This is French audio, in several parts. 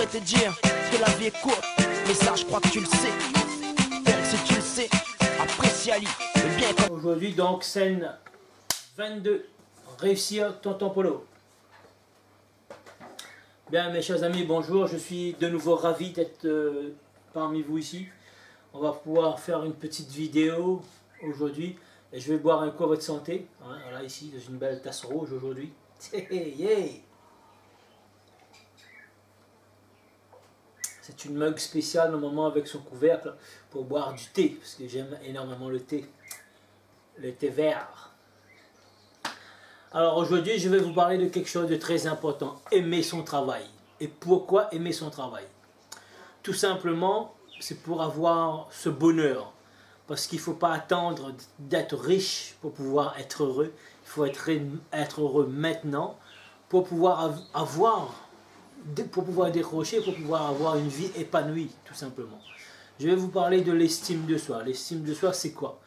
voudrais te dire que la vie est courte, mais ça je crois que tu le sais. Donc si tu le sais, apprécie Ali. Le bien est... Aujourd'hui donc scène 22, réussir tonton Polo. Bien mes chers amis, bonjour, je suis de nouveau ravi d'être parmi vous ici. On va pouvoir faire une petite vidéo aujourd'hui et je vais boire un coup à votre santé. Hein, voilà ici, dans une belle tasse rouge aujourd'hui. Yeah. C'est une mug spéciale normalement avec son couvercle pour boire du thé, parce que j'aime énormément le thé vert. Alors aujourd'hui je vais vous parler de quelque chose de très important, aimer son travail. Et pourquoi aimer son travail? Tout simplement, c'est pour avoir ce bonheur. Parce qu'il ne faut pas attendre d'être riche pour pouvoir être heureux. Il faut être heureux maintenant pour pouvoir décrocher, pour pouvoir avoir une vie épanouie, tout simplement. Je vais vous parler de l'estime de soi. L'estime de soi, c'est quoi?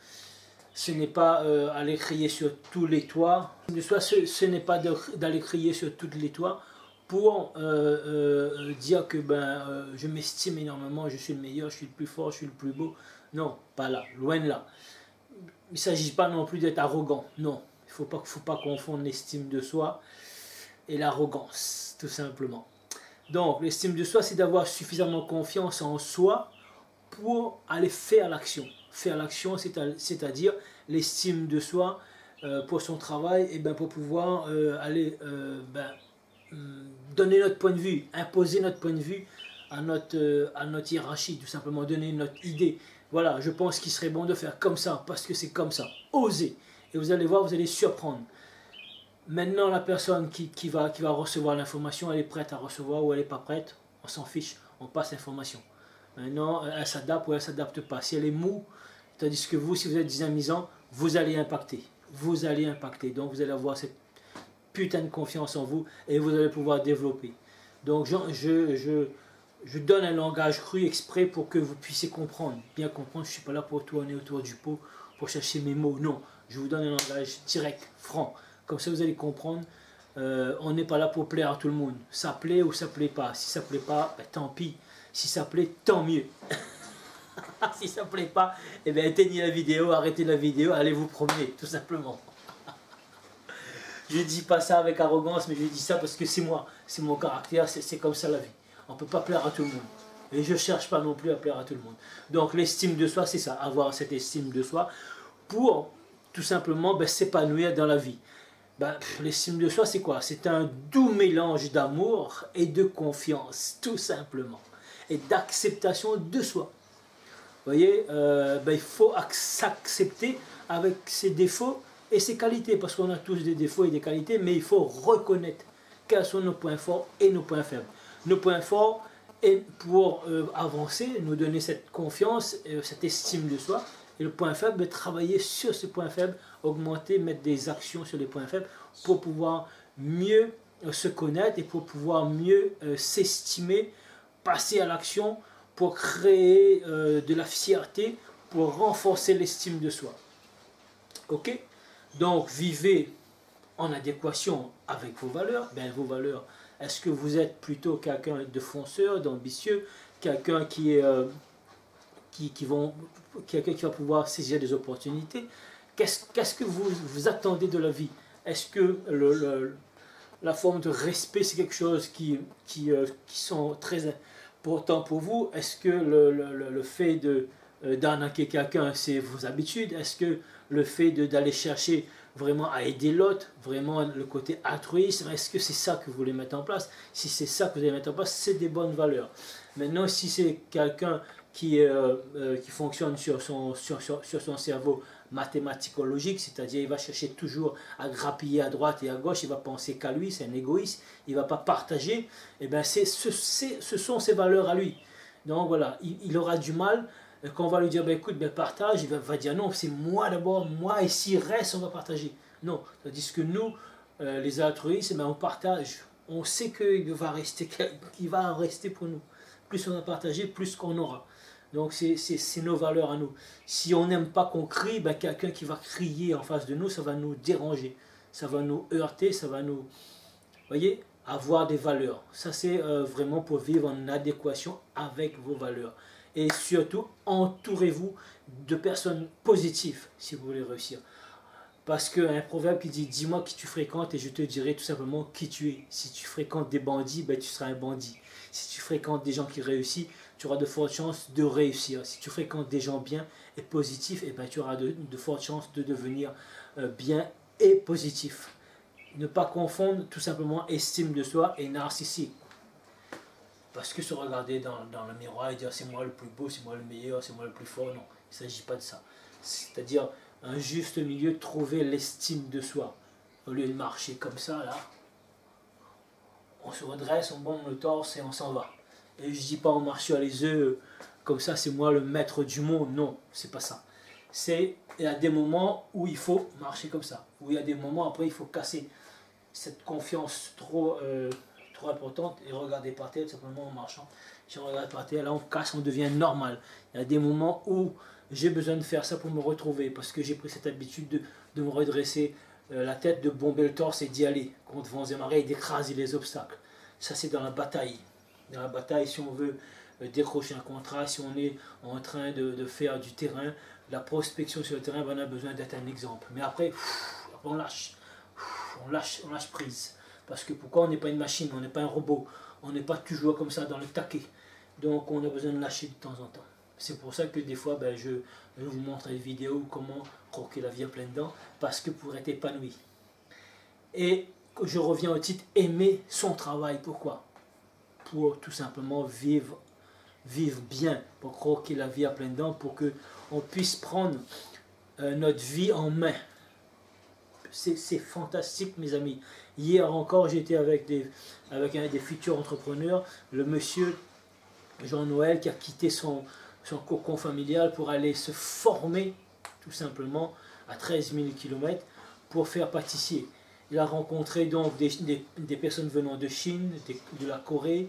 Ce n'est pas aller crier sur tous les toits. L'estime de soi, ce n'est pas d'aller crier sur tous les toits pour dire que je m'estime énormément, je suis le meilleur, je suis le plus fort, je suis le plus beau. Non, pas là, loin de là. Il ne s'agit pas non plus d'être arrogant. Non, il ne faut pas confondre l'estime de soi et l'arrogance, tout simplement. Donc, l'estime de soi, c'est d'avoir suffisamment confiance en soi pour aller faire l'action. Faire l'action, c'est-à-dire l'estime de soi pour son travail, et pour pouvoir aller donner notre point de vue, imposer notre point de vue à notre hiérarchie, tout simplement donner notre idée. Voilà, je pense qu'il serait bon de faire comme ça, parce que c'est comme ça. Osez. Et vous allez voir, vous allez surprendre. Maintenant, la personne qui va recevoir l'information, elle est prête à recevoir ou elle n'est pas prête, on s'en fiche, on passe l'information. Maintenant, elle s'adapte ou elle ne s'adapte pas. Si elle est mou, tandis que vous, si vous êtes dynamisant, vous allez impacter. Vous allez impacter. Donc, vous allez avoir cette putain de confiance en vous et vous allez pouvoir développer. Donc, je donne un langage cru exprès pour que vous puissiez comprendre. Bien comprendre, je ne suis pas là pour tourner autour du pot, pour chercher mes mots. Non, je vous donne un langage direct, franc. Comme ça, vous allez comprendre. On n'est pas là pour plaire à tout le monde. Ça plaît ou ça plaît pas. Si ça plaît pas, tant pis. Si ça plaît, tant mieux. Si ça plaît pas, éteignez la vidéo, arrêtez la vidéo, allez vous promener, tout simplement. Je dis pas ça avec arrogance, mais je dis ça parce que c'est moi, c'est mon caractère, c'est comme ça la vie. On peut pas plaire à tout le monde. Et je cherche pas non plus à plaire à tout le monde. Donc l'estime de soi, c'est ça, avoir cette estime de soi pour tout simplement s'épanouir dans la vie. L'estime de soi, c'est quoi? C'est un doux mélange d'amour et de confiance, tout simplement. Et d'acceptation de soi. Vous voyez, il faut s'accepter avec ses défauts et ses qualités, parce qu'on a tous des défauts et des qualités, mais il faut reconnaître quels sont nos points forts et nos points faibles. Nos points forts, et pour avancer, nous donner cette confiance, cette estime de soi, et le point faible, travailler sur ce point faible, augmenter, mettre des actions sur les points faibles pour pouvoir mieux se connaître et pour pouvoir mieux s'estimer, passer à l'action pour créer de la fierté, pour renforcer l'estime de soi. Ok? Donc, vivez en adéquation avec vos valeurs. Vos valeurs, est-ce que vous êtes plutôt quelqu'un de fonceur, d'ambitieux, quelqu'un qui va pouvoir saisir des opportunités? Qu'est-ce que vous attendez de la vie? Est-ce que la forme de respect, c'est quelque chose qui sont très important pour vous? Est-ce que le fait d'arnaquer quelqu'un, c'est vos habitudes? Est-ce que le fait d'aller chercher vraiment à aider l'autre, vraiment le côté altruisme, est-ce que c'est ça que vous voulez mettre en place? Si c'est ça que vous allez mettre en place, c'est des bonnes valeurs. Maintenant, si c'est quelqu'un qui fonctionne sur son cerveau mathématico-logique, c'est-à-dire il va chercher toujours à grappiller à droite et à gauche, il va penser qu'à lui, c'est un égoïste, il ne va pas partager, ce sont ses valeurs à lui. Donc voilà, il aura du mal. Quand on va lui dire, écoute, partage, il va dire non, c'est moi d'abord, moi, et s'il reste, on va partager. Non, tandis que nous, les altruistes, on partage. On sait qu'il va rester pour nous. Plus on va partager, plus qu'on aura. Donc c'est nos valeurs à nous. Si on n'aime pas qu'on crie, quelqu'un qui va crier en face de nous, ça va nous déranger. Ça va nous heurter, ça va nous... Vous voyez? avoir des valeurs. Ça, c'est vraiment pour vivre en adéquation avec vos valeurs. Et surtout, entourez-vous de personnes positives si vous voulez réussir. Parce qu'un proverbe qui dit « dis-moi qui tu fréquentes et je te dirai tout simplement qui tu es ». Si tu fréquentes des bandits, ben, tu seras un bandit. Si tu fréquentes des gens qui réussissent, tu auras de fortes chances de réussir. Si tu fréquentes des gens bien et positifs, eh ben, tu auras de fortes chances de devenir bien et positif. Ne pas confondre tout simplement estime de soi et narcissique. Parce que se regarder dans le miroir et dire c'est moi le plus beau, c'est moi le meilleur, c'est moi le plus fort, non, il ne s'agit pas de ça. C'est-à-dire un juste milieu, trouver l'estime de soi. Au lieu de marcher comme ça, là, on se redresse, on bombe le torse et on s'en va. Et je ne dis pas on marche sur les œufs, comme ça c'est moi le maître du monde, non, c'est pas ça. Il y a des moments où il faut marcher comme ça, où il y a des moments après il faut casser cette confiance trop importante et regarder par terre, simplement en marchant. Si on regarde par terre, là on casse, on devient normal. Il y a des moments où j'ai besoin de faire ça pour me retrouver, parce que j'ai pris cette habitude de me redresser la tête, de bomber le torse et d'y aller contre vents et marées et d'écraser les obstacles. Ça c'est dans la bataille. Dans la bataille, si on veut décrocher un contrat, si on est en train de faire du terrain, la prospection sur le terrain, ben, on a besoin d'être un exemple. Mais après on lâche. On lâche prise. Parce que pourquoi on n'est pas une machine, on n'est pas un robot, on n'est pas toujours comme ça dans le taquet. Donc on a besoin de lâcher de temps en temps. C'est pour ça que des fois ben, je vous montre des vidéos comment croquer la vie à pleines dents, parce que pour être épanoui. Et je reviens au titre, aimer son travail. Pourquoi? Pour tout simplement vivre bien, pour croquer la vie à pleines dents, pour qu'on puisse prendre notre vie en main. C'est fantastique mes amis. Hier encore j'étais avec un des futurs entrepreneurs, le monsieur Jean-Noël qui a quitté son cocon familial pour aller se former tout simplement à 13 000 km pour faire pâtissier. Il a rencontré donc des personnes venant de Chine, de la Corée,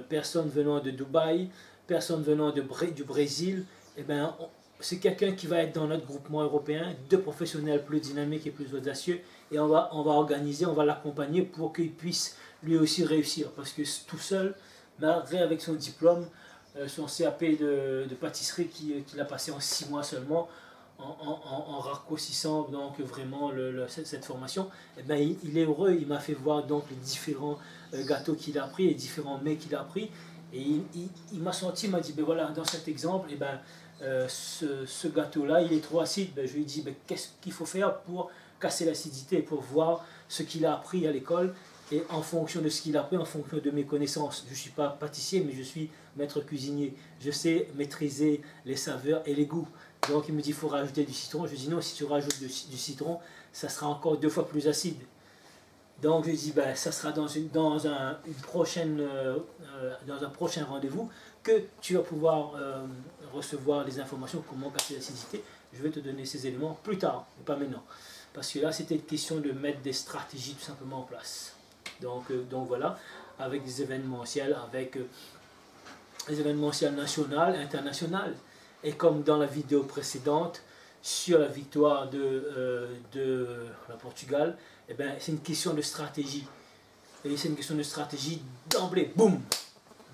personnes venant de Dubaï, personnes venant du Brésil. Et ben, c'est quelqu'un qui va être dans notre groupement européen, de professionnels plus dynamiques et plus audacieux, et on va organiser, on va l'accompagner pour qu'il puisse lui aussi réussir, parce que tout seul, malgré avec son diplôme, son CAP de pâtisserie qu'il a passé en 6 mois seulement, en raccourcissant donc vraiment cette formation, et ben, il est heureux. Il m'a fait voir donc les différents gâteaux qu'il a pris, les différents mets qu'il a pris, et il m'a senti, il m'a dit, ben voilà, dans cet exemple, et ben, ce gâteau-là, il est trop acide. Ben, je lui ai dit, ben, qu'est-ce qu'il faut faire pour casser l'acidité, pour voir ce qu'il a appris à l'école, et en fonction de ce qu'il a appris, en fonction de mes connaissances. Je ne suis pas pâtissier, mais je suis maître cuisinier. Je sais maîtriser les saveurs et les goûts. Donc il me dit, il faut rajouter du citron. Je dis non, si tu rajoutes du citron, ça sera encore 2 fois plus acide. Donc je dis, ben, ça sera dans un prochain rendez-vous que tu vas pouvoir recevoir les informations comment casser l'acidité. Je vais te donner ces éléments plus tard, mais pas maintenant. Parce que là, c'était une question de mettre des stratégies tout simplement en place. Donc voilà, avec des événementiels, avec les événementiels national, international. Et comme dans la vidéo précédente, sur la victoire de la Portugal, eh ben, c'est une question de stratégie. Et c'est une question de stratégie d'emblée, boum,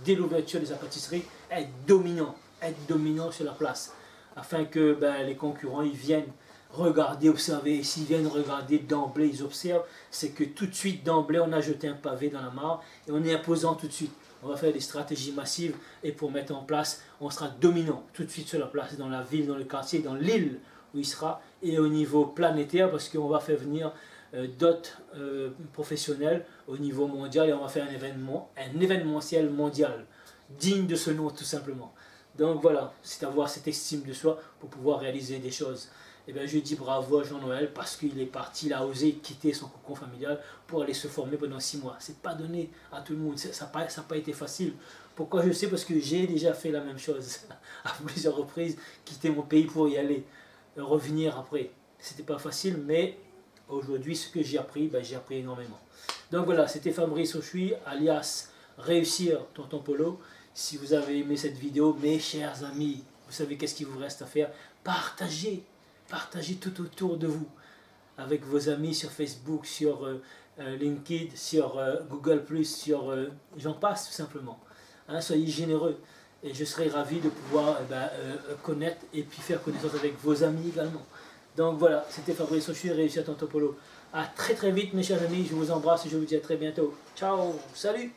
dès l'ouverture de sa pâtisserie, être dominant sur la place. Afin que ben, les concurrents ils viennent regarder, observer. Et s'ils viennent regarder d'emblée, ils observent, c'est que tout de suite, d'emblée, on a jeté un pavé dans la mare et on est imposant tout de suite. On va faire des stratégies massives et pour mettre en place, on sera dominant tout de suite sur la place, dans la ville, dans le quartier, dans l'île où il sera, et au niveau planétaire, parce qu'on va faire venir d'autres professionnels au niveau mondial et on va faire un événementiel mondial, digne de ce nom tout simplement. Donc voilà, c'est avoir cette estime de soi pour pouvoir réaliser des choses. Et bien je dis bravo à Jean-Noël parce qu'il est parti, il a osé quitter son cocon familial pour aller se former pendant 6 mois. C'est pas donné à tout le monde, ça n'a pas été facile. Pourquoi je sais? Parce que j'ai déjà fait la même chose à plusieurs reprises, quitter mon pays pour y aller, revenir après. C'était pas facile, mais aujourd'hui ce que j'ai appris, ben, j'ai appris énormément. Donc voilà, c'était Fabrice Auchuy, alias Réussir Tonton Polo. Si vous avez aimé cette vidéo, mes chers amis, vous savez qu'est-ce qu'il vous reste à faire? Partagez tout autour de vous, avec vos amis sur Facebook, sur LinkedIn, sur Google+, sur j'en passe tout simplement. Hein, soyez généreux et je serai ravi de pouvoir connaître et puis faire connaissance avec vos amis également. Donc voilà, c'était Fabrice Ochu, Réussir ton Topolo. À très très vite mes chers amis, je vous embrasse et je vous dis à très bientôt. Ciao, salut!